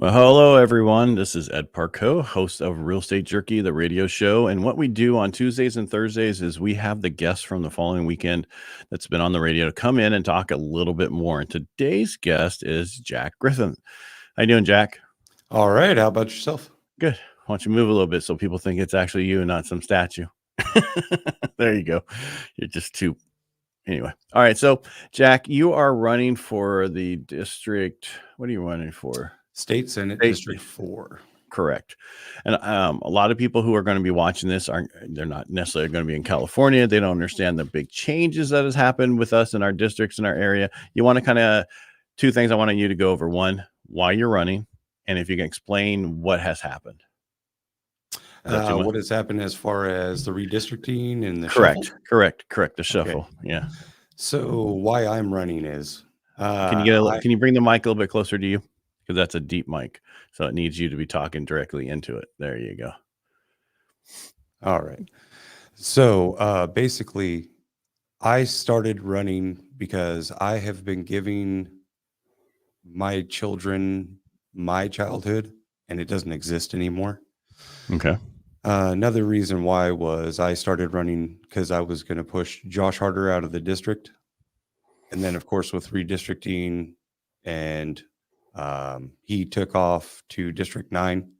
Well, hello everyone. This is Ed Parcaut, host of Real Estate Jerky, the radio show. And what we do on Tuesdays and Thursdays is we have the guests from the following weekend that's been on the radio to come in and talk a little bit more. And today's guest is Jack Griffith. How you doing, Jack? All right. How about yourself? Good. Why don't you move a little bit so people think it's actually you and not some statue? There you go. You're just too. Anyway. All right. So, Jack, you are running for the district. What are you running for? State Senate District 4. Correct. And a lot of people who are going to be watching this they're not necessarily going to be in California. They don't understand the big changes that has happened with us in our districts in our area. You want to kind of two things I want you to go over. One, why you're running, and if you can explain what has happened. What has happened as far as the redistricting and the correct, shuffle? Correct. The shuffle. Okay. Yeah. So why I'm running is can you bring the mic a little bit closer to you? Because that's a deep mic, so it needs you to be talking directly into it. There you go. All right. So basically, I started running because I have been giving my children my childhood, and it doesn't exist anymore. Okay. Another reason why was I started running because I was going to push Josh Harder out of the district. And then, of course, with redistricting and he took off to District 9.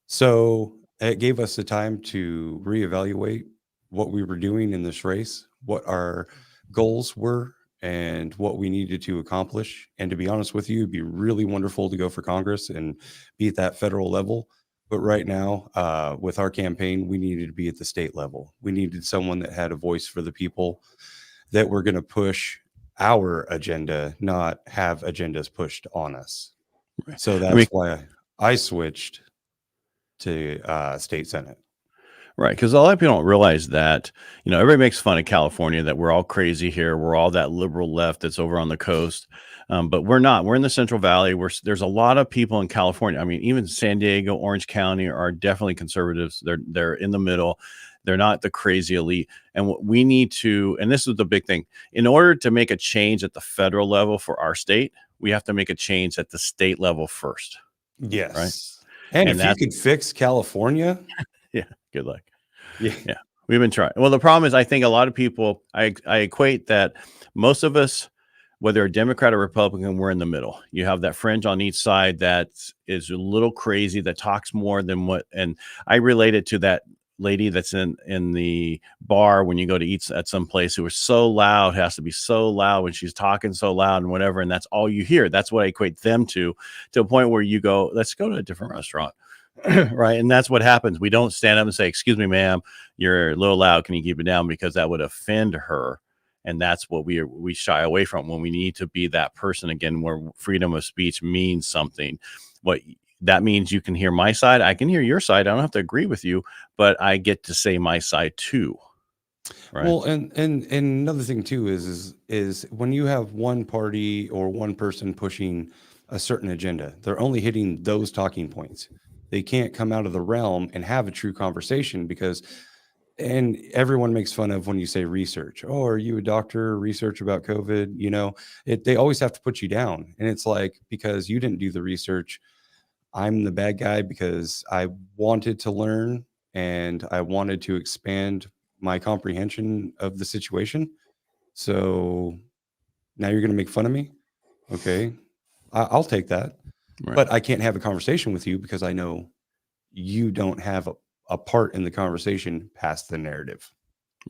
So it gave us the time to reevaluate what we were doing in this race, what our goals were, and what we needed to accomplish. And to be honest with you, it'd be really wonderful to go for Congress and be at that federal level. But right now, with our campaign, we needed to be at the state level. We needed someone that had a voice for the people, that were going to push our agenda, not have agendas pushed on us. Right. So that's why I switched to state Senate. Right, because a lot of people don't realize that, everybody makes fun of California, that we're all crazy here. We're all that liberal left that's over on the coast. But we're not. We're in the Central Valley. There's a lot of people in California. I mean, even San Diego, Orange County are definitely conservatives. They're in the middle. They're not the crazy elite. And what we need to, and this is the big thing, in order to make a change at the federal level for our state, we have to make a change at the state level first. Yes. Right. And if you could fix California. Yeah. Good luck. Yeah. We've been trying. Well, the problem is I think a lot of people, I equate that most of us, whether a Democrat or Republican, we're in the middle. You have that fringe on each side that is a little crazy, that talks more than what, and I relate it to that lady that's in the bar when you go to eat at some place who is so loud, has to be so loud when she's talking so loud and whatever, and that's all you hear. That's what I equate them to a point where you go, let's go to a different restaurant. Right. And that's what happens. We don't stand up and say, excuse me, ma'am, you're a little loud. Can you keep it down? Because that would offend her. And that's what we shy away from when we need to be that person again, where freedom of speech means something. What that means, you can hear my side. I can hear your side. I don't have to agree with you, but I get to say my side too. Right. Well, and another thing too is when you have one party or one person pushing a certain agenda, they're only hitting those talking points. They can't come out of the realm and have a true conversation and everyone makes fun of when you say research. Oh, are you a doctor? Research about COVID? They always have to put you down. And it's like, because you didn't do the research, I'm the bad guy because I wanted to learn and I wanted to expand my comprehension of the situation. So now you're going to make fun of me? Okay, I'll take that. Right. But I can't have a conversation with you because I know you don't have a part in the conversation past the narrative.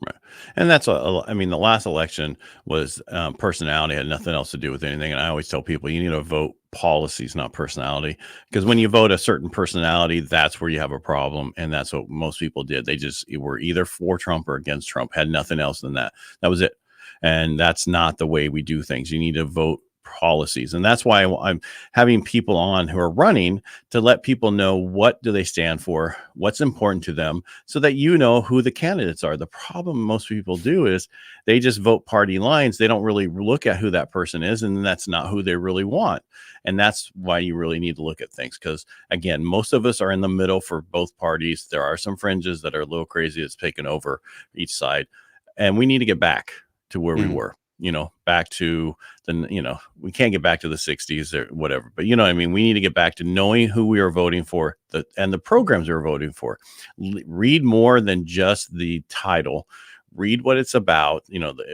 Right. And that's the last election was personality, had nothing else to do with anything. And I always tell people, you need to vote policies, not personality, because when you vote a certain personality, that's where you have a problem. And that's what most people did. They just were either for Trump or against Trump, had nothing else than that. That was it. And that's not the way we do things. You need to vote policies. And that's why I'm having people on who are running to let people know what do they stand for, what's important to them, so that you know who the candidates are. The problem most people do is they just vote party lines. They don't really look at who that person is, and that's not who they really want. And that's why you really need to look at things, because again, most of us are in the middle for both parties. There are some fringes that are a little crazy that's taken over each side, and we need to get back to where we were. back to we can't get back to the 60s or whatever, but you know what I mean? We need to get back to knowing who we are voting for and the programs we're voting for. Read more than just the title. Read what it's about,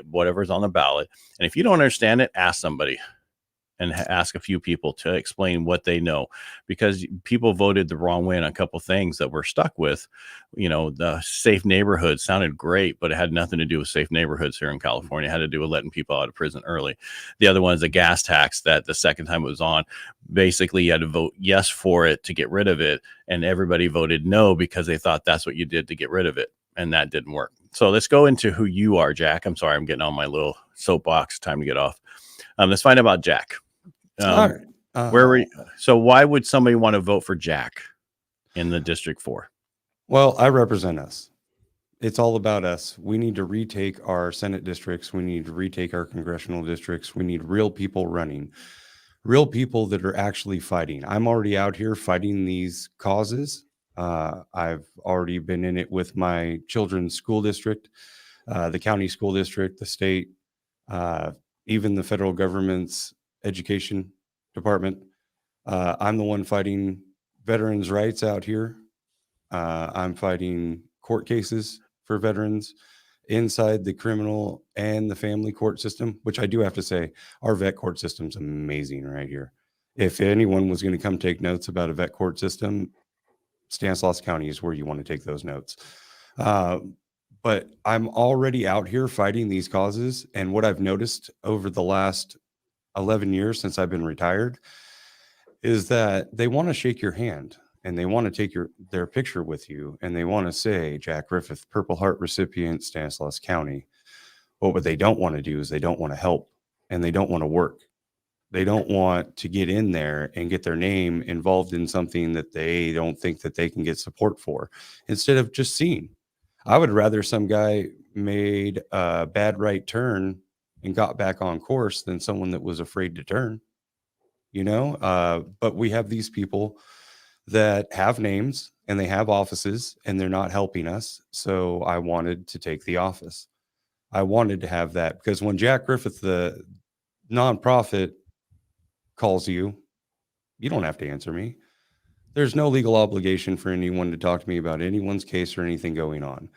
whatever's on the ballot. And if you don't understand it, ask somebody and ask a few people to explain what they know, because people voted the wrong way on a couple things that we're stuck with. The safe neighborhood sounded great, but it had nothing to do with safe neighborhoods here in California. It had to do with letting people out of prison early. The other one is the gas tax, that the second time it was on, basically you had to vote yes for it to get rid of it. And everybody voted no because they thought that's what you did to get rid of it. And that didn't work. So let's go into who you are, Jack. I'm sorry, I'm getting on my little soapbox. Time to get off. Let's find out about Jack. All right. Where were you? So why would somebody want to vote for Jack in the District 4? Well, I represent us. It's all about us. We need to retake our Senate districts. We need to retake our congressional districts. We need real people running, real people that are actually fighting. I'm already out here fighting these causes. I've already been in it with my children's school district, the county school district, the state, even the federal government's education department. I'm the one fighting veterans' rights out here. I'm fighting court cases for veterans inside the criminal and the family court system, which I do have to say, our vet court system's amazing right here. If anyone was going to come take notes about a vet court system, Stanislaus County is where you want to take those notes. But I'm already out here fighting these causes. And what I've noticed over the last 11 years since I've been retired is that they want to shake your hand and they want to take their picture with you, and they want to say Jack Griffith, Purple Heart recipient, Stanislaus County. But what they don't want to do is they don't want to help, and they don't want to work. They don't want to get in there and get their name involved in something that they don't think that they can get support for, instead of just seeing. I would rather some guy made a bad right turn and got back on course than someone that was afraid to turn, but we have these people that have names and they have offices and they're not helping us. So I wanted to take the office. I wanted to have that, because when Jack Griffith, the nonprofit, calls you, you don't have to answer me. There's no legal obligation for anyone to talk to me about anyone's case or anything going on.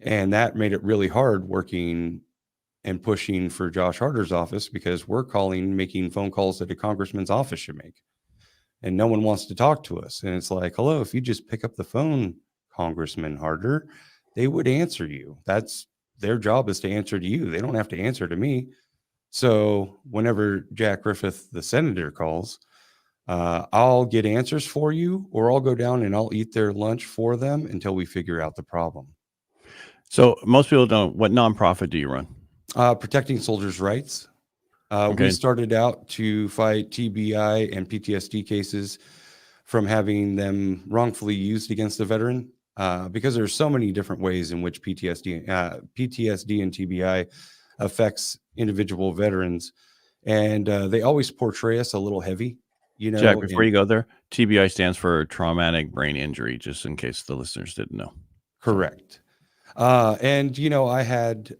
And that made it really hard working and pushing for Josh Harder's office, because we're making phone calls that a congressman's office should make. And no one wants to talk to us. And it's like, hello, if you just pick up the phone, Congressman Harder, they would answer you. That's their job, is to answer to you. They don't have to answer to me. So whenever Jack Griffith, the senator, calls, I'll get answers for you, or I'll go down and I'll eat their lunch for them until we figure out the problem. So most people don't. What nonprofit do you run? Protecting Soldiers' Rights. Okay. We started out to fight TBI and PTSD cases from having them wrongfully used against a veteran, because there's so many different ways in which PTSD and TBI affects individual veterans, and they always portray us a little heavy. Jack, before you go there, TBI stands for traumatic brain injury, just in case the listeners didn't know. Correct. And I had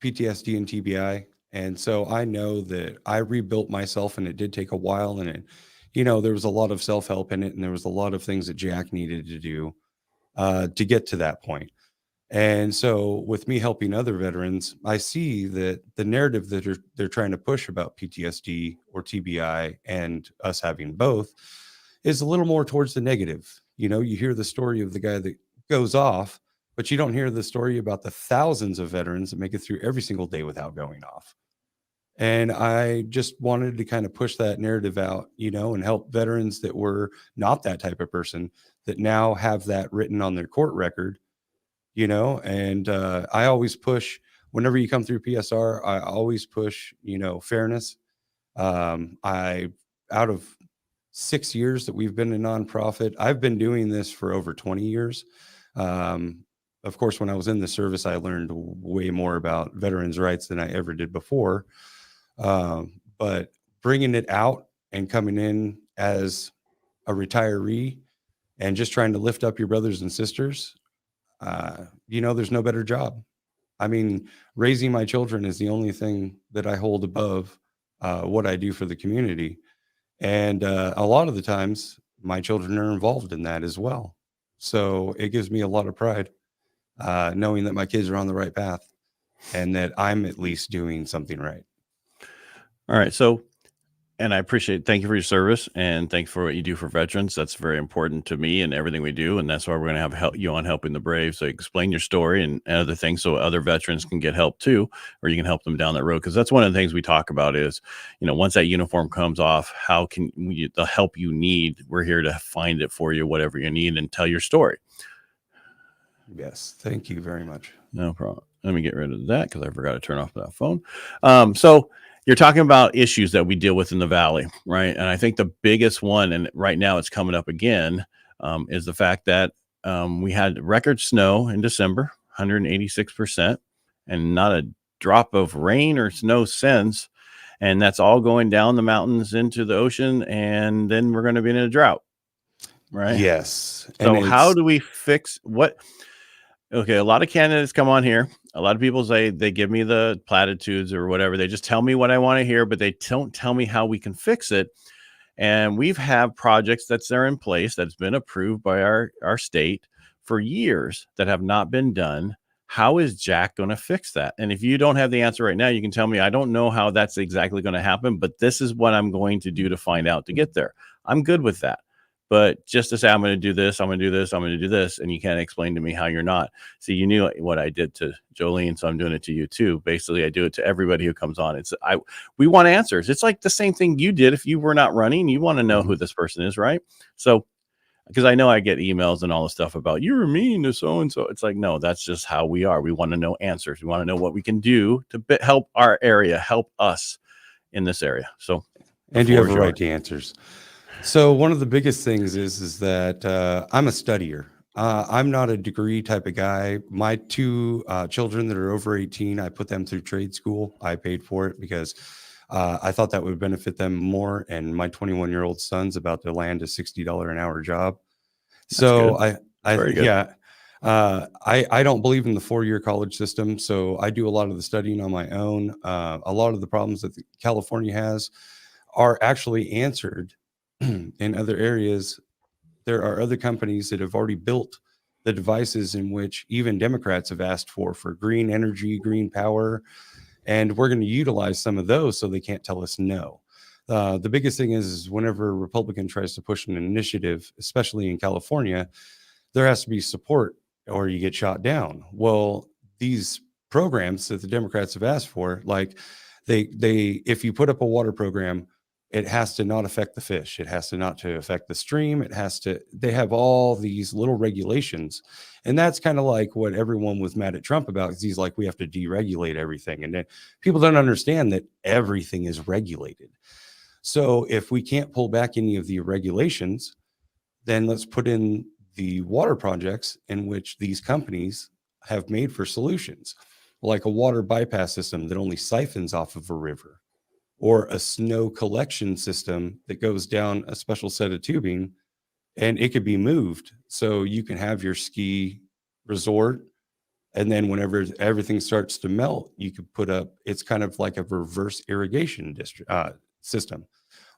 PTSD and TBI. And so I know that I rebuilt myself, and it did take a while, and there was a lot of self-help in it, and there was a lot of things that Jack needed to do to get to that point. And so with me helping other veterans, I see that the narrative that they're trying to push about PTSD or TBI and us having both is a little more towards the negative. You hear the story of the guy that goes off, but you don't hear the story about the thousands of veterans that make it through every single day without going off. And I just wanted to kind of push that narrative out, and help veterans that were not that type of person, that now have that written on their court record, and I always push, whenever you come through PSR, I always push, fairness. Out of 6 years that we've been a nonprofit, I've been doing this for over 20 years. Of course, when I was in the service, I learned way more about veterans' rights than I ever did before. But bringing it out and coming in as a retiree and just trying to lift up your brothers and sisters, there's no better job. I mean, raising my children is the only thing that I hold above what I do for the community. And a lot of the times, my children are involved in that as well. So it gives me a lot of pride knowing that my kids are on the right path and that I'm at least doing something right. All right. So, and I appreciate, thank you for your service and thank you for what you do for veterans. That's very important to me and everything we do. And that's why we're going to have you on Helping the Brave. So explain your story and other things so other veterans can get help too, or you can help them down that road. Cause that's one of the things we talk about is, once that uniform comes off, how can the help you need, we're here to find it for you, whatever you need, and tell your story. Yes. Thank you very much. No problem. Let me get rid of that because I forgot to turn off that phone. So you're talking about issues that we deal with in the Valley, right? And I think the biggest one, and right now it's coming up again, is the fact that we had record snow in December, 186%, and not a drop of rain or snow since. And that's all going down the mountains into the ocean. And then we're going to be in a drought, right? Yes. So how do we fix what? Okay, a lot of candidates come on here. A lot of people say they give me the platitudes or whatever. They just tell me what I want to hear, but they don't tell me how we can fix it. And we've had projects that's there in place that's been approved by our state for years that have not been done. How is Jack going to fix that? And if you don't have the answer right now, you can tell me, I don't know how that's exactly going to happen, but this is what I'm going to do to find out to get there. I'm good with that. But just to say, I'm going to do this, I'm going to do this, I'm going to do this, and you can't explain to me how you're not. See, you knew what I did to Jolene, so I'm doing it to you too. Basically, I do it to everybody who comes on. We want answers. It's like the same thing you did if you were not running. You want to know who this person is, right? So, because I know I get emails and all the stuff about you were mean to so and so. It's like, no, that's just how we are. We want to know answers. We want to know what we can do to help our area, help us in this area. So, and you have a right to answers. So one of the biggest things is that I'm a studier. I'm not a degree type of guy. My two children that are over 18, I put them through trade school. I paid for it because I thought that would benefit them more. And my 21-year-old son's about to land a $60 an hour job. So I don't believe in the 4-year college system. So I do a lot of the studying on my own. A lot of the problems that California has are actually answered in other areas. There are other companies that have already built the devices in which even Democrats have asked for green energy, green power, and we're going to utilize some of those so they can't tell us no. The biggest thing is whenever a Republican tries to push an initiative, especially in California, there has to be support or you get shot down. Well, these programs that the Democrats have asked for, like if you put up a water program, it has to not affect the fish. It has to not to affect the stream. They have all these little regulations. And that's kind of like what everyone was mad at Trump about, because he's like, we have to deregulate everything. And then people don't understand that everything is regulated. So if we can't pull back any of the regulations, then let's put in the water projects in which these companies have made for solutions, like a water bypass system that only siphons off of a river, or a snow collection system that goes down a special set of tubing, and it could be moved. So you can have your ski resort. And then whenever everything starts to melt, you could put up, it's kind of like a reverse irrigation system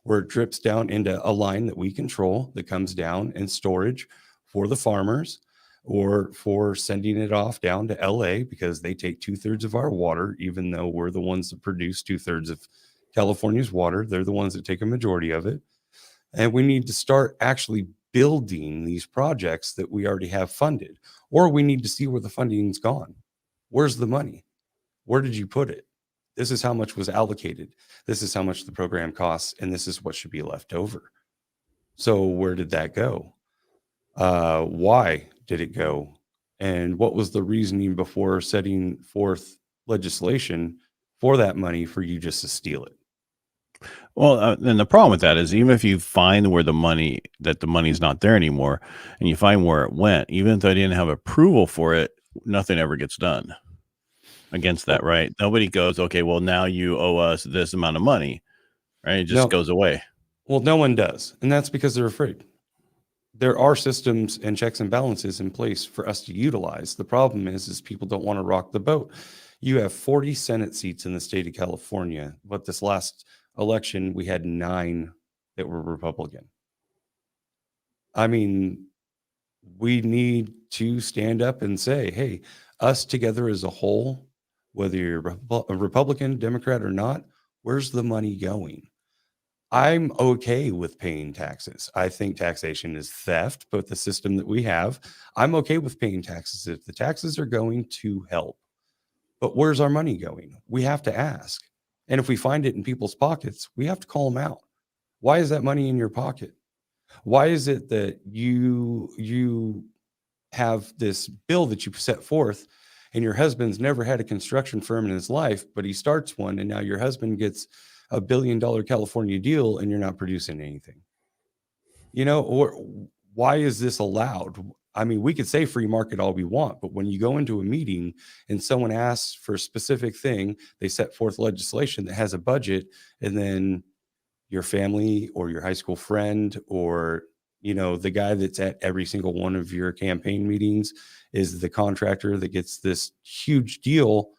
where it drips down into a line that we control that comes down in storage for the farmers, or for sending it off down to LA, because they take 2/3 of our water, even though we're the ones that produce 2/3 of California's water. They're the ones that take a majority of it. And we need to start actually building these projects that we already have funded, or we need to see where the funding's gone. Where's the money? Where did you put it? This is how much was allocated. This is how much the program costs. And this is what should be left over. So where did that go? Why did it go? And what was the reasoning before setting forth legislation for that money for you just to steal it? Well, and the problem with that is, even if you find where the money's not there anymore, and you find where it went, even if they didn't have approval for it, nothing ever gets done against that, right? Nobody goes, okay, well, now you owe us this amount of money, right? It just goes away. Well, no one does. And that's because they're afraid. there are systems and checks and balances in place for us to utilize. The problem is people don't want to rock the boat. You have 40 Senate seats in the state of California, but this last election, we had 9 that were Republican. I mean, we need to stand up and say, hey, us together as a whole, whether you're a Republican, Democrat, or not, where's the money going? I'm okay with paying taxes. I think taxation is theft, but the system that we have, I'm okay with paying taxes if the taxes are going to help. But where's our money going? We have to ask. And if we find it in people's pockets, we have to call them out. Why is that money in your pocket? Why is it that you have this bill that you set forth and your husband's never had a construction firm in his life, but he starts one, and now your husband gets a $1 billion California deal and you're not producing anything? Or why is this allowed? I mean, we could say free market all we want, but when you go into a meeting and someone asks for a specific thing, they set forth legislation that has a budget, and then your family or your high school friend or the guy that's at every single one of your campaign meetings is the contractor that gets this huge deal,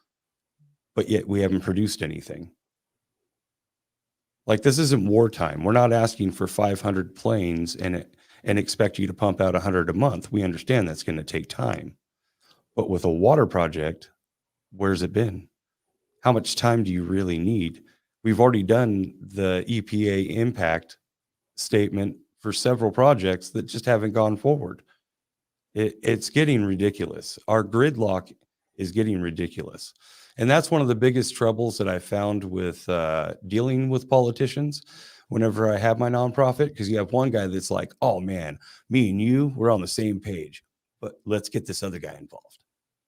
but yet we haven't produced anything. Like, this isn't wartime. We're not asking for 500 planes and expect you to pump out 100 a month. We understand that's going to take time. But with a water project, where's it been? How much time do you really need? We've already done the EPA impact statement for several projects that just haven't gone forward. It's getting ridiculous. Our gridlock is getting ridiculous. And that's one of the biggest troubles that I found with dealing with politicians whenever I have my nonprofit, because you have one guy that's like, oh man, me and you, we're on the same page, but let's get this other guy involved.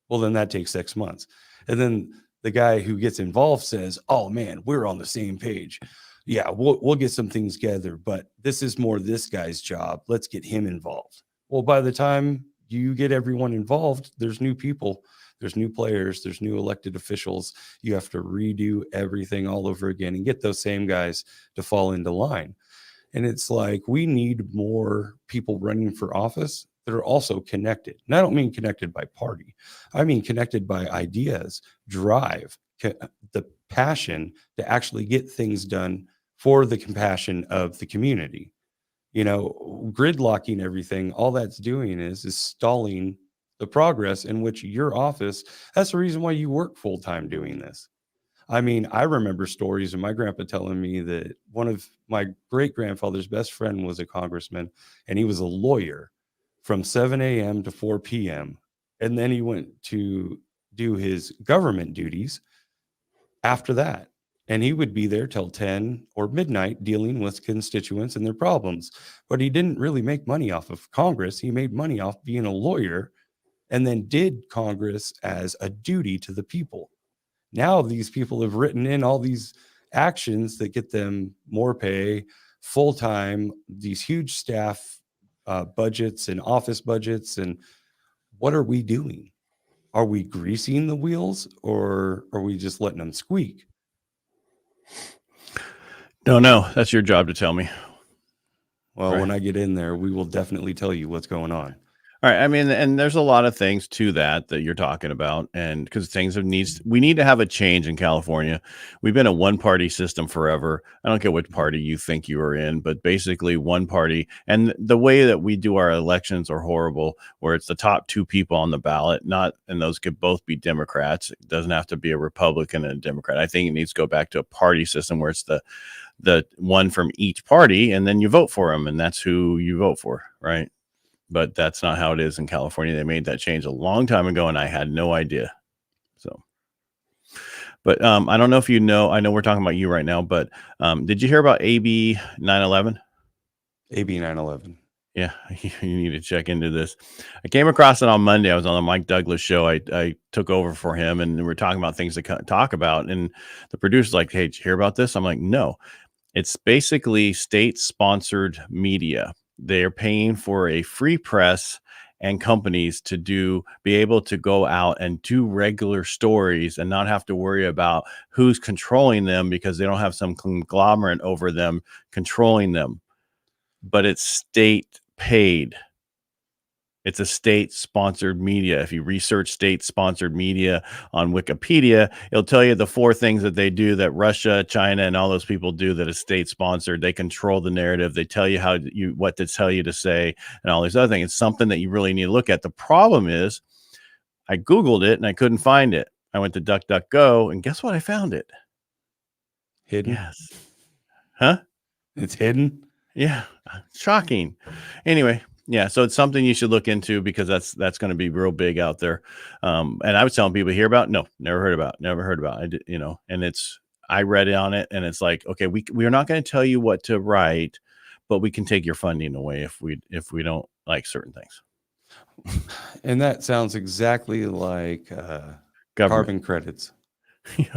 Well, then that takes 6 months. And then the guy who gets involved says, oh man, we're on the same page. Yeah, we'll get some things together, but this is more this guy's job. Let's get him involved. Well, by the time you get everyone involved, there's new people, there's new players, there's new elected officials. You have to redo everything all over again and get those same guys to fall into line. And it's like, we need more people running for office that are also connected. And I don't mean connected by party. I mean connected by ideas, drive, the passion to actually get things done for the compassion of the community. Gridlocking everything, all that's doing is stalling the progress in which your office, that's the reason why you work full-time doing this. I mean, I remember stories of my grandpa telling me that one of my great-grandfather's best friend was a congressman, and he was a lawyer from 7 a.m. to 4 p.m. And then he went to do his government duties after that. And he would be there till 10 or midnight dealing with constituents and their problems. But he didn't really make money off of Congress. He made money off being a lawyer, and then did Congress as a duty to the people. Now these people have written in all these actions that get them more pay, full-time, these huge staff budgets and office budgets. And what are we doing? Are we greasing the wheels, or are we just letting them squeak? Don't know. That's your job to tell me. Well, right. When I get in there, we will definitely tell you what's going on. All right. I mean, and there's a lot of things to that you're talking about. And because we need to have a change in California. We've been a one-party system forever. I don't care which party you think you are in, but basically one party. And the way that we do our elections are horrible, where it's the top 2 people on the ballot, and those could both be Democrats. It doesn't have to be a Republican and a Democrat. I think it needs to go back to a party system where it's the one from each party, and then you vote for them, and that's who you vote for, right? But that's not how it is in California. They made that change a long time ago, and I had no idea. So, but I don't know if you know. I know we're talking about you right now, but did you hear about AB 911? AB 911. Yeah, you need to check into this. I came across it on Monday. I was on the Mike Douglas show. I took over for him, and we were talking about things to talk about. And the producer's like, "Hey, did you hear about this?" I'm like, "No." It's basically state-sponsored media. They're paying for a free press and companies to be able to go out and do regular stories and not have to worry about who's controlling them, because they don't have some conglomerate over them controlling them. But it's state paid. It's a state-sponsored media. If you research state-sponsored media on Wikipedia, it'll tell you the 4 things that they do that Russia, China, and all those people do that is state-sponsored. They control the narrative. They tell you what to tell you to say and all these other things. It's something that you really need to look at. The problem is I Googled it and I couldn't find it. I went to DuckDuckGo and guess what? I found it. Hidden? Yes. Huh? It's hidden? Yeah. Shocking. Anyway. Yeah, so it's something you should look into because that's going to be real big out there. And I was telling people, hear about? No, never heard about. I did, and I read it on it, and it's like, okay, we are not going to tell you what to write, but we can take your funding away if we don't like certain things. And that sounds exactly like carbon credits.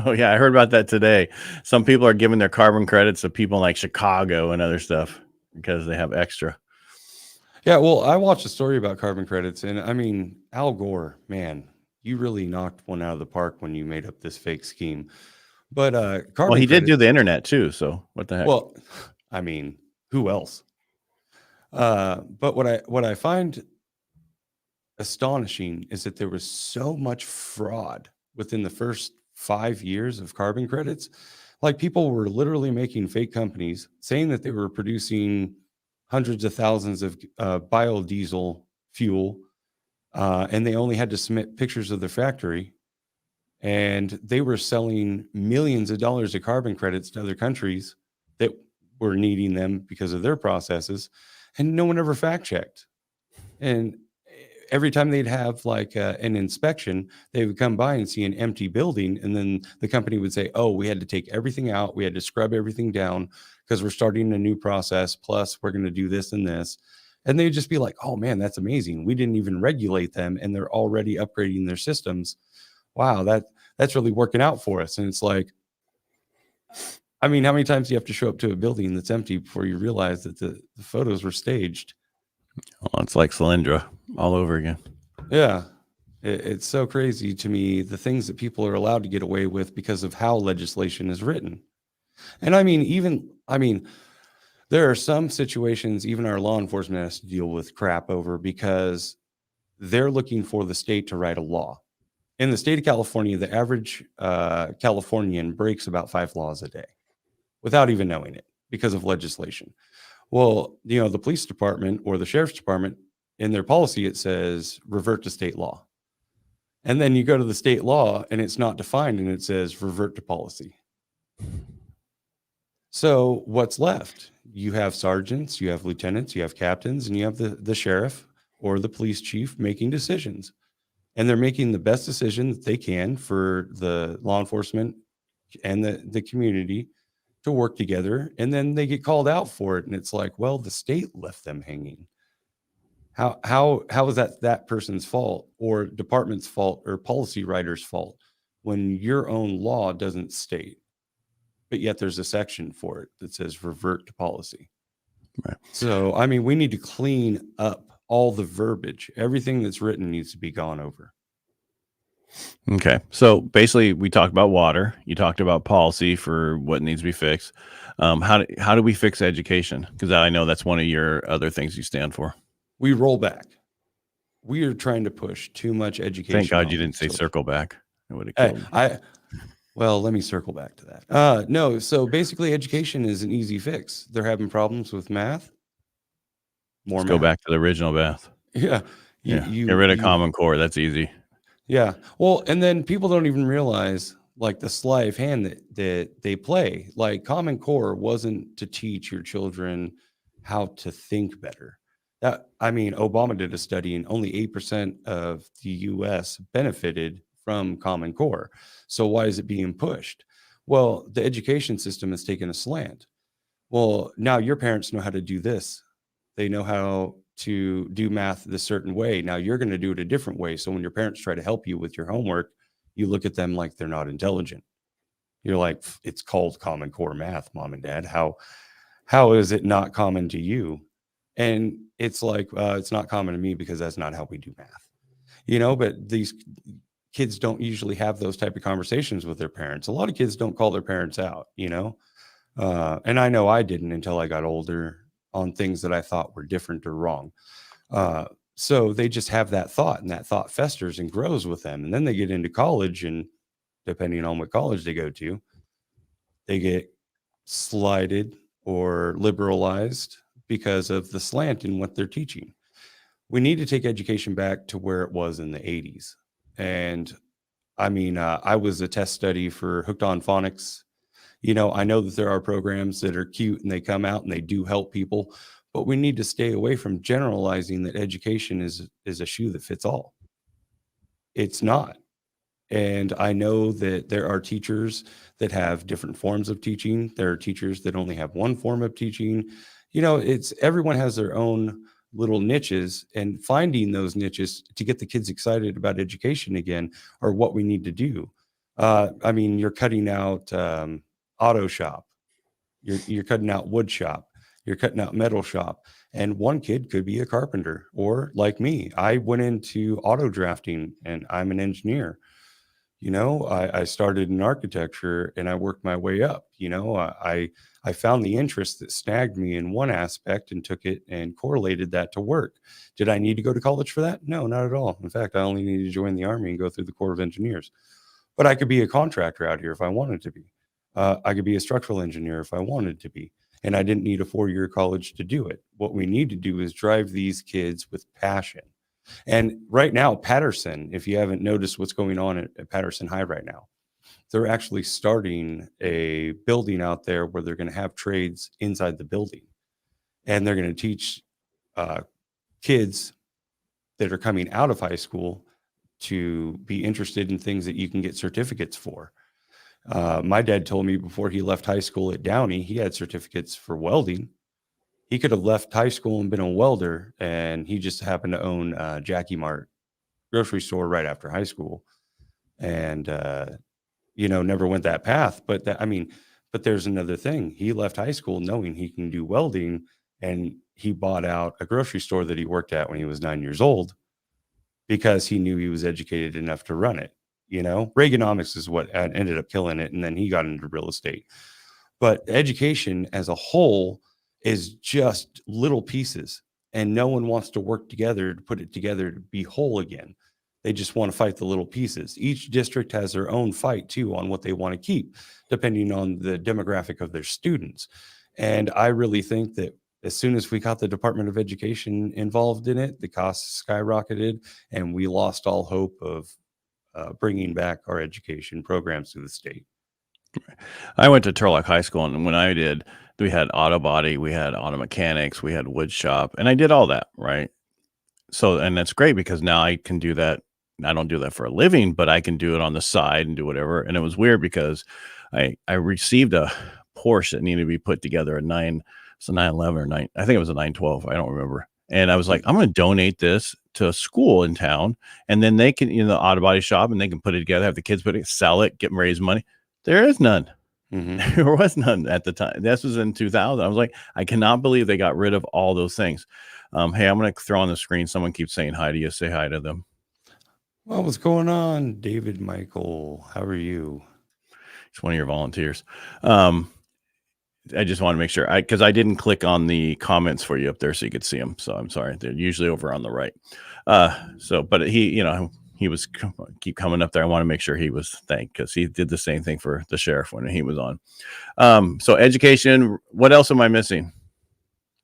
Oh yeah, I heard about that today. Some people are giving their carbon credits to people in like Chicago and other stuff because they have extra. Yeah, well, I watched a story about carbon credits, and I mean, Al Gore, man, you really knocked one out of the park when you made up this fake scheme. But well, he did do the internet too, so what the heck? Well, I mean, who else? But what I find astonishing is that there was so much fraud within the first 5 years of carbon credits. Like people were literally making fake companies saying that they were producing hundreds of thousands of biodiesel fuel, and they only had to submit pictures of their factory, and they were selling millions of dollars of carbon credits to other countries that were needing them because of their processes, and no one ever fact checked. And every time they'd have like an inspection, they would come by and see an empty building, and then the company would say, oh, we had to take everything out, we had to scrub everything down because we're starting a new process, plus we're going to do this and this. And they'd just be like, oh man, that's amazing, we didn't even regulate them and they're already upgrading their systems. Wow, that's really working out for us. And it's like, I mean, how many times do you have to show up to a building that's empty before you realize that the photos were staged? Well, it's like Solyndra all over again. Yeah, it's so crazy to me, the things that people are allowed to get away with because of how legislation is written. And I mean, there are some situations even our law enforcement has to deal with crap over because they're looking for the state to write a law. In the state of California, the average Californian breaks about 5 laws a day without even knowing it because of legislation. Well, the police department or the sheriff's department, in their policy, it says revert to state law. And then you go to the state law and it's not defined and it says revert to policy. So what's left? You have sergeants, you have lieutenants, you have captains, and you have the sheriff or the police chief making decisions. And they're making the best decision that they can for the law enforcement and the community to work together. And then they get called out for it. And it's like, well, the state left them hanging. How is that person's fault or department's fault or policy writer's fault when your own law doesn't state, but yet there's a section for it that says revert to policy. Right. So, I mean, we need to clean up all the verbiage. Everything that's written needs to be gone over. Okay. So basically we talked about water. You talked about policy for what needs to be fixed. How do we fix education? Because I know that's one of your other things you stand for. We roll back. We are trying to push too much education. Thank God you didn't say circle back. It would have killed me. Well, let me circle back to that. No, so basically education is an easy fix. They're having problems with math. Let's go back to the original math. Yeah. Get rid of Common Core. That's easy. Yeah. Well, and then people don't even realize like the sleight of hand that they play. Like Common Core wasn't to teach your children how to think better. Obama did a study and only 8% of the US benefited from Common Core. So why is it being pushed? Well, the education system has taken a slant. Well, now your parents know how to do this. They know how to do math this certain way. Now you're going to do it a different way. So when your parents try to help you with your homework, you look at them like they're not intelligent. You're like, it's called Common Core math, Mom and Dad. How is it not common to you? And it's like, it's not common to me because that's not how we do math. But these kids don't usually have those type of conversations with their parents. A lot of kids don't call their parents out, and I know I didn't until I got older on things that I thought were different or wrong. So they just have that thought, and that thought festers and grows with them. And then they get into college, and depending on what college they go to, they get slighted or liberalized because of the slant in what they're teaching. We need to take education back to where it was in the 80s. And I mean, I was a test study for Hooked on Phonics. I know that there are programs that are cute and they come out and they do help people, but we need to stay away from generalizing that education is a shoe that fits all. It's not. And I know that there are teachers that have different forms of teaching. There are teachers that only have one form of teaching. It's everyone has their own little niches, and finding those niches to get the kids excited about education again are what we need to do. I mean, you're cutting out auto shop, you're cutting out wood shop, you're cutting out metal shop, and one kid could be a carpenter, or like me, I went into auto drafting and I'm an engineer. I started in architecture and I worked my way up. I found the interest that snagged me in one aspect and took it and correlated that to work. Did I need to go to college for that? No, not at all. In fact, I only needed to join the Army and go through the Corps of Engineers. But I could be a contractor out here if I wanted to be. I could be a structural engineer if I wanted to be. And I didn't need a 4-year college to do it. What we need to do is drive these kids with passion. And right now, Patterson, if you haven't noticed what's going on at Patterson High right now, they're actually starting a building out there where they're going to have trades inside the building. And they're going to teach kids that are coming out of high school to be interested in things that you can get certificates for. My dad told me before he left high school at Downey, he had certificates for welding. He could have left high school and been a welder, and he just happened to own Jackie Mart grocery store right after high school, and never went that path. But but there's another thing. He left high school knowing he can do welding, and he bought out a grocery store that he worked at when he was 9 years old because he knew he was educated enough to run it. Reaganomics is what ended up killing it, and then he got into real estate. But education as a whole is just little pieces, and no one wants to work together to put it together to be whole again. They just want to fight the little pieces. Each district has their own fight too on what they want to keep, depending on the demographic of their students. And I really think that as soon as we got the Department of Education involved in it, the costs skyrocketed, and we lost all hope of bringing back our education programs to the state. I went to Turlock High School, and when I did, we had auto body, we had auto mechanics, we had wood shop, and I did all that, right? So, and that's great because now I can do that. I don't do that for a living, but I can do it on the side and do whatever. And it was weird because I received a Porsche that needed to be put together at 911 or 9. I think it was a 912. I don't remember. And I was like, I'm going to donate this to a school in town, and then they can, the auto body shop, and they can put it together, have the kids put it, sell it, get raise money. There is none. Mm-hmm. There was none at the time. This was in 2000. I was like, I cannot believe they got rid of all those things. Hey, I'm going to throw on the screen. Someone keeps saying hi to you. Say hi to them. Well, what's going on, David Michael? How are you? It's one of your volunteers. I just want to make sure because I didn't click on the comments for you up there so you could see them. So I'm sorry. They're usually over on the right. But he was keep coming up there. I want to make sure he was thanked because he did the same thing for the sheriff when he was on. So education, what else am I missing?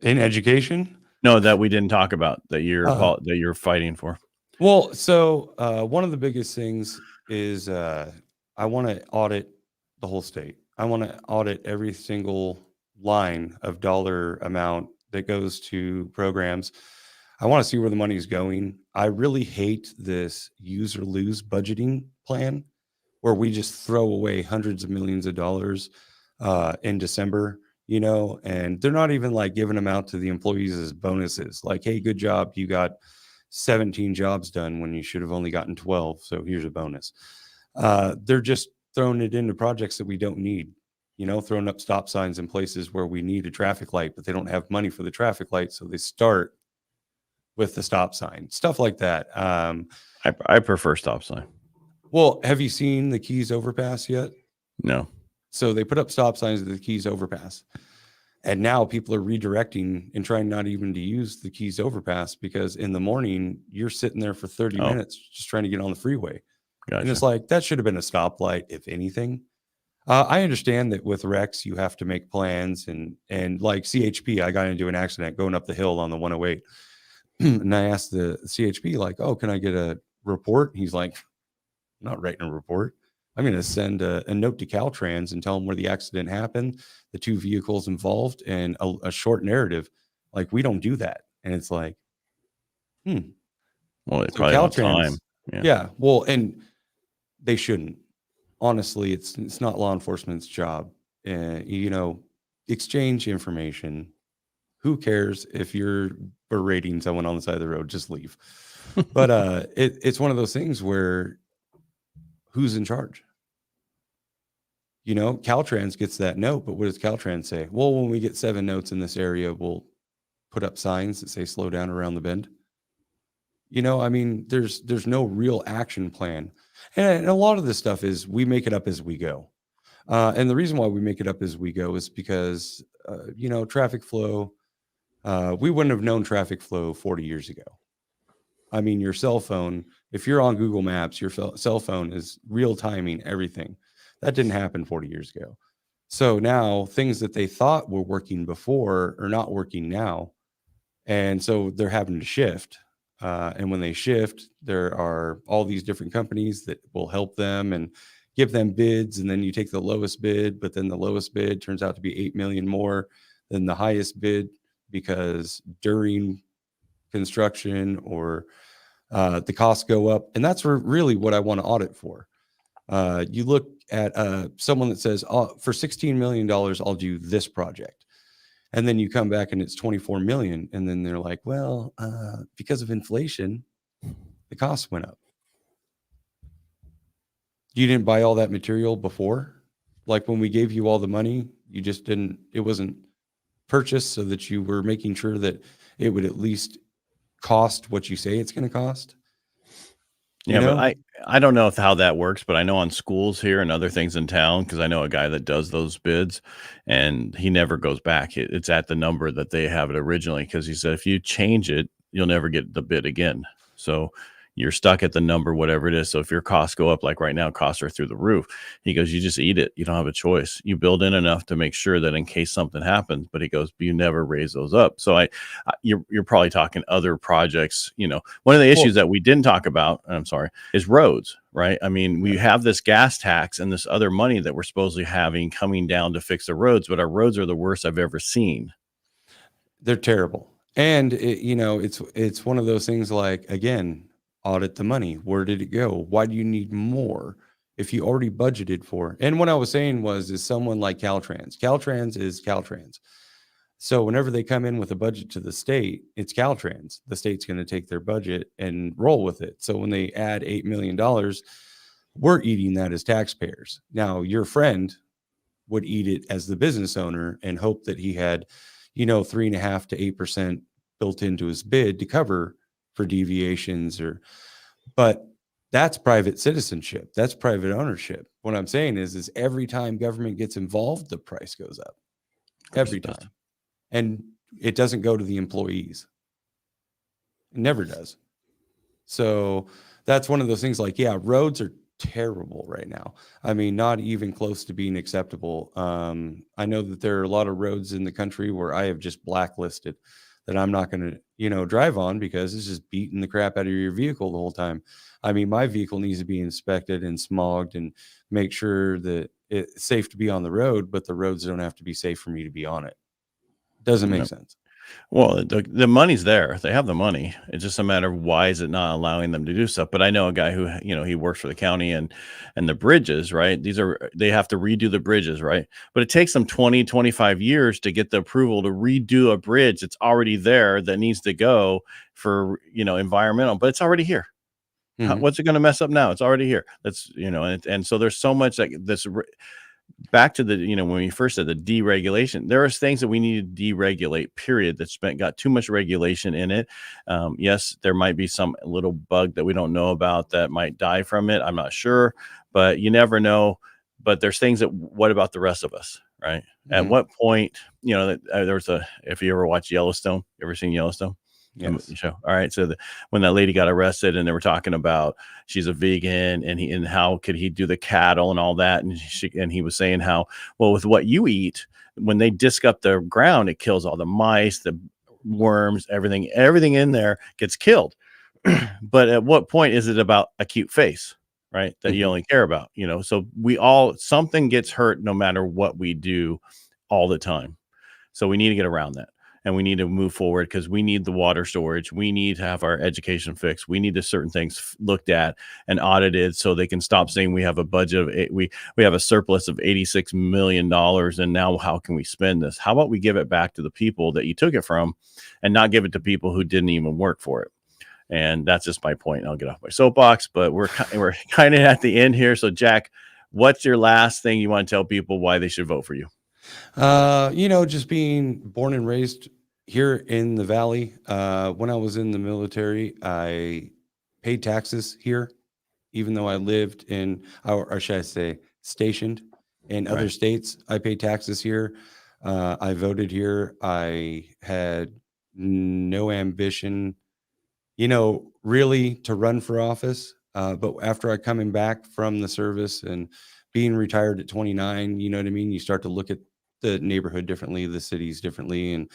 In education? No, that we didn't talk about that you're fighting for. Well, so one of the biggest things is I want to audit the whole state. I want to audit every single line of dollar amount that goes to programs. I want to see where the money is going. I really hate this use or lose budgeting plan where we just throw away hundreds of millions of dollars in December, and they're not even like giving them out to the employees as bonuses. Like, hey, good job. You got 17 jobs done when you should have only gotten 12. So here's a bonus. They're just throwing it into projects that we don't need, throwing up stop signs in places where we need a traffic light, but they don't have money for the traffic light. So they start with the stop sign, stuff like that. I prefer stop sign. Well, have you seen the Keys overpass yet? No. So they put up stop signs at the Keys overpass. And now people are redirecting and trying not even to use the Keys overpass, because in the morning you're sitting there for 30 minutes just trying to get on the freeway. Gotcha. And it's like, that should have been a stoplight, if anything. I understand that with wrecks, you have to make plans, and like CHP, I got into an accident going up the hill on the 108. And I asked the CHP, like, oh, can I get a report? He's like, I'm not writing a report. I'm going to send a note to Caltrans and tell them where the accident happened, the 2 vehicles involved, and a short narrative. Like, we don't do that. And it's like, well, they so probably don't have Caltrans, time. yeah, well, and they shouldn't. Honestly, it's not law enforcement's job. You know, exchange information. Who cares if you're berating someone on the side of the road? Just leave. But it's one of those things where, who's in charge? You know, Caltrans gets that note, but what does Caltrans say? Well, when we get 7 notes in this area, we'll put up signs that say slow down around the bend. You know, I mean, there's no real action plan. And a lot of this stuff is we make it up as we go. And the reason why we make it up as we go is because, you know, traffic flow, we wouldn't have known traffic flow 40 years ago. I mean, your cell phone, if you're on Google Maps, your cell phone is real timing everything. That didn't happen 40 years ago. So now things that they thought were working before are not working now. And so they're having to shift. And when they shift, there are all these different companies that will help them and give them bids. And then you take the lowest bid, but then the lowest bid turns out to be 8 million more than the highest bid, because during construction or the costs go up. And that's really what I want to audit for. You look at someone that says, oh, for $16 million, I'll do this project. And then you come back and it's 24 million. And then they're like, well, because of inflation, the costs went up. You didn't buy all that material before. Like when we gave you all the money, you just didn't, it wasn't purchased so that you were making sure that it would at least cost what you say it's going to cost. Yeah, but I don't know how that works, but I know on schools here and other things in town, because I know a guy that does those bids, and he never goes back. It's at the number that they have it originally, because he said if you change it, you'll never get the bid again. So you're stuck at the number, whatever it is. So if your costs go up, like right now, costs are through the roof. He goes, you just eat it. You don't have a choice. You build in enough to make sure that in case something happens, but he goes, you never raise those up. So you're probably talking other projects. You know, one of the issues that we didn't talk about, I'm sorry, is roads, right? I mean, we have this gas tax and this other money that we're supposedly having coming down to fix the roads, but our roads are the worst I've ever seen. They're terrible. And it's one of those things, like, again, audit the money. Where did it go? Why do you need more if you already budgeted for? And what I was saying is someone like Caltrans. Caltrans is Caltrans. So whenever they come in with a budget to the state, it's Caltrans. The state's going to take their budget and roll with it. So when they add $8 million, we're eating that as taxpayers. Now, your friend would eat it as the business owner and hope that he had, 3.5% to 8% built into his bid to cover for deviations, but that's private citizenship. That's private ownership. What I'm saying is every time government gets involved, the price goes up every time. And it doesn't go to the employees. It never does. So that's one of those things, like, yeah, roads are terrible right now. I mean, not even close to being acceptable. I know that there are a lot of roads in the country where I have just blacklisted that I'm not going to, drive on, because it's just beating the crap out of your vehicle the whole time. I mean, my vehicle needs to be inspected and smogged and make sure that it's safe to be on the road, but the roads don't have to be safe for me to be on it. Doesn't make sense. Well, the money's there. They have the money. It's just a matter of why is it not allowing them to do stuff. But I know a guy who, he works for the county and the bridges, right? They have to redo the bridges, right? But it takes them 20, 25 years to get the approval to redo a bridge that's already there that needs to go for, environmental, but it's already here. Mm-hmm. What's it going to mess up now? It's already here. That's, and so there's so much like this. Back to the, when we first said the deregulation, there are things that we need to deregulate, period, that's got too much regulation in it. Yes, there might be some little bug that we don't know about that might die from it. I'm not sure, but you never know. But there's things that, what about the rest of us, right? At what point, that there was if you ever watch Yellowstone, ever seen Yellowstone? Yes. Show. All right. So when that lady got arrested and they were talking about she's a vegan and how could he do the cattle and all that. And he was saying how, well, with what you eat, when they disc up the ground, it kills all the mice, the worms, everything in there gets killed. But at what point is it about a cute face, right? That you only care about, so something gets hurt no matter what we do all the time. So we need to get around that. And we need to move forward because we need the water storage. We need to have our education fixed. We need to certain things looked at and audited so they can stop saying we have a budget of we have a surplus of $86 million. And now how can we spend this? How about we give it back to the people that you took it from and not give it to people who didn't even work for it? And that's just my point. I'll get off my soapbox, but we're kind of at the end here. So Jack, what's your last thing you want to tell people why they should vote for you? Just being born and raised here in the Valley. When I was in the military, I paid taxes here, even though I lived or should I say stationed in other states. I paid taxes here. I voted here. I had no ambition, really to run for office. But after I coming back from the service and being retired at 29, you know what I mean? You start to look at the neighborhood differently, the cities differently. And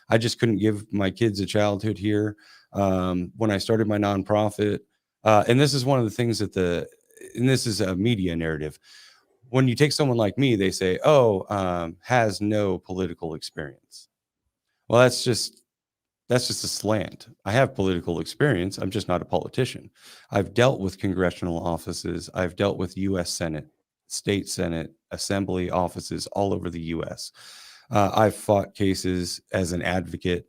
I just couldn't give my kids a childhood here. When I started my nonprofit, and this is one of the things and this is a media narrative. When you take someone like me, they say, has no political experience. Well, that's just a slant. I have political experience. I'm just not a politician. I've dealt with congressional offices. I've dealt with U.S. Senate, state Senate, assembly offices all over the U.S. I've fought cases as an advocate.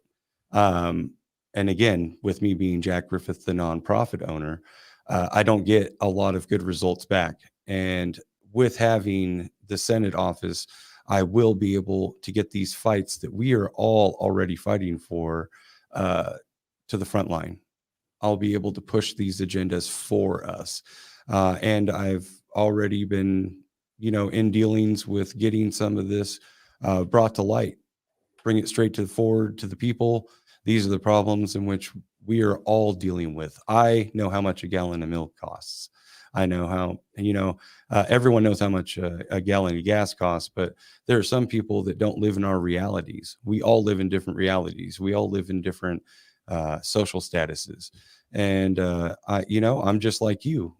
And again, with me being Jack Griffith, the nonprofit owner, I don't get a lot of good results back. And with having the Senate office, I will be able to get these fights that we are all already fighting for to the front line. I'll be able to push these agendas for us. And I've already been, in dealings with getting some of this brought to light, bring it straight forward to the people. These are the problems in which we are all dealing with. I know how much a gallon of milk costs. I know how, everyone knows how much a gallon of gas costs, but there are some people that don't live in our realities. We all live in different realities. We all live in different social statuses. And, I'm just like you.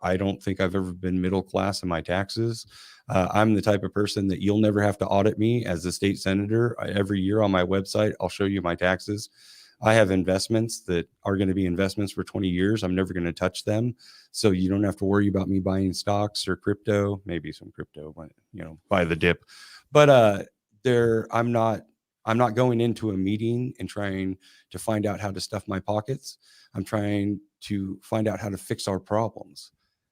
I don't think I've ever been middle class in my taxes. I'm the type of person that you'll never have to audit me as a state senator. Every year on my website, I'll show you my taxes. I have investments that are going to be investments for 20 years. I'm never going to touch them. So you don't have to worry about me buying stocks or crypto, maybe some crypto, but buy the dip. But I'm not going into a meeting and trying to find out how to stuff my pockets. I'm trying to find out how to fix our problems.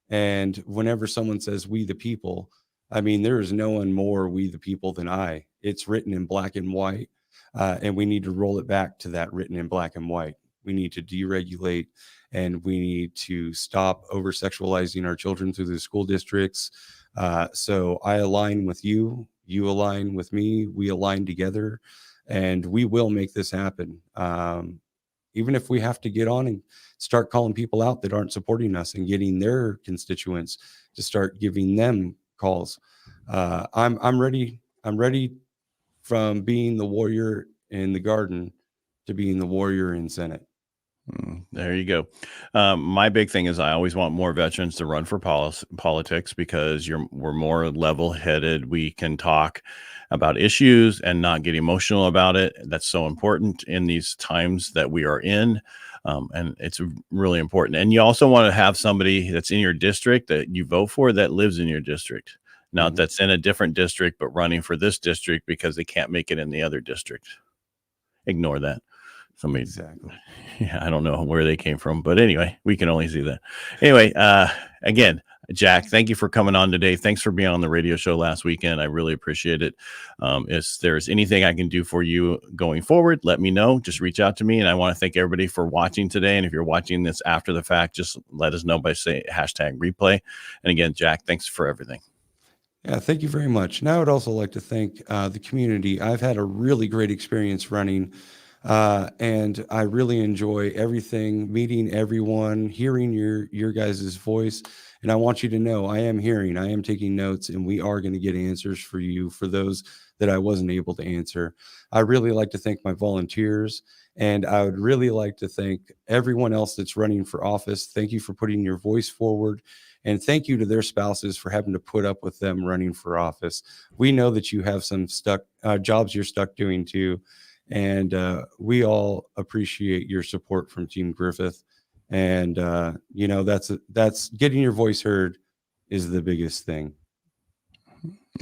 And whenever someone says we the people, I mean, there is no one more we the people than I. It's written in black and white. And we need to roll it back to that written in black and white. We need to deregulate, and we need to stop over-sexualizing our children through the school districts. So I align with you. You align with me. We align together, and we will make this happen. Even if we have to get on and start calling people out that aren't supporting us and getting their constituents to start giving them calls. I'm ready. I'm ready. From being the warrior in the garden to being the warrior in Senate. There you go. My big thing is I always want more veterans to run for politics because we're more level-headed. We can talk about issues and not get emotional about it. That's so important in these times that we are in. And it's really important. And you also want to have somebody that's in your district that you vote for that lives in your district. Not that's in a different district, but running for this district because they can't make it in the other district. Ignore that. Exactly. Yeah, I don't know where they came from, but anyway, we can only see that. Anyway, again, Jack, thank you for coming on today. Thanks for being on the radio show last weekend. I really appreciate it. If there's anything I can do for you going forward, let me know. Just reach out to me. And I want to thank everybody for watching today. And if you're watching this after the fact, just let us know by saying #replay. And again, Jack, thanks for everything. Yeah, thank you very much. And I would also like to thank the community. I've had a really great experience running, and I really enjoy everything, meeting everyone, hearing your guys' voice. And I want you to know I am taking notes, and we are going to get answers for you for those that I wasn't able to answer. I really like to thank my volunteers, and I would really like to thank everyone else that's running for office. Thank you for putting your voice forward. And thank you to their spouses for having to put up with them running for office. We know that you have some stuck jobs you're stuck doing too. And we all appreciate your support from Team Griffith. And, that's getting your voice heard is the biggest thing.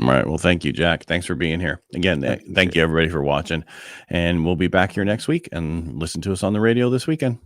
All right. Well, thank you, Jack. Thanks for being here. Again, thank you, everybody, for watching. And we'll be back here next week, and listen to us on the radio this weekend.